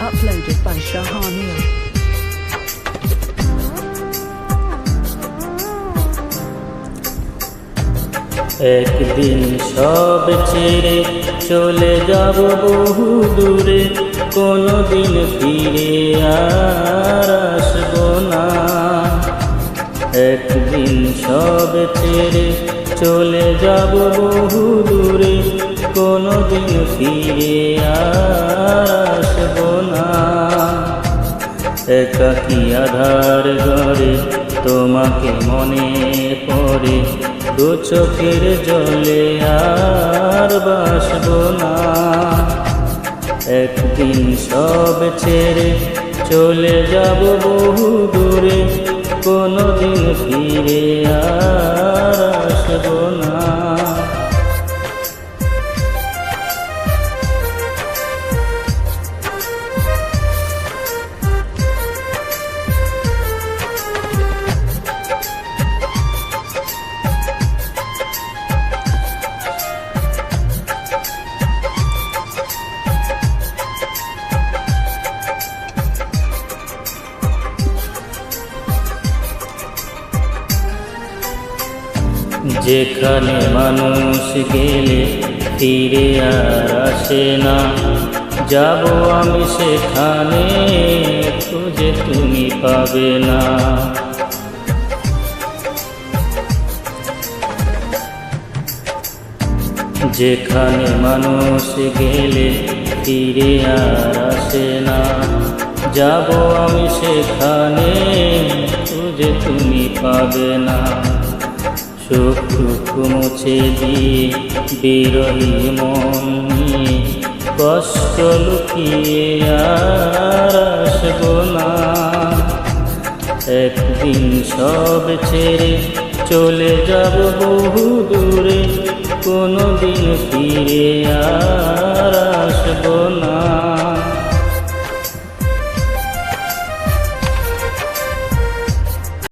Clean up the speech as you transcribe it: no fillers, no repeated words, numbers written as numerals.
Uploaded by Shahanil. একদিন সব ছেড়ে চলে যাব বহু দূরে, কোনোদিন ফিরে আর আসবো না। একদিন সব ছেড়ে চলে যাব বহু দূরে, কোনোদিন ফিরে আর আসবো না। একাকী আধার ঘরে তোমাকে মনে পড়ে, দু চোখের জলে আর বাসবো না। একদিন সব ছেড়ে চলে যাব বহু দূরে, কোনোদিন ফিরে আর আসবো না। যেখানে মানুষ গেলে ফিরে আর আসে না, যাব আমি সেখানে, খুঁজে তুমি পাবে না। যেখানে মানুষ গেলে ফিরে আর আসে না, যাব আমি সেখানে, খুঁজে তুমি পাবে না। সুখ দুঃখ মুছে দিয়ে বিরহী মন নিয়ে, কষ্ট লুকিয়ে আর আসবো না। একদিন সব ছেড়ে চলে যাব বহু দূরে, কোনোদিন ফিরে আর আসবো না।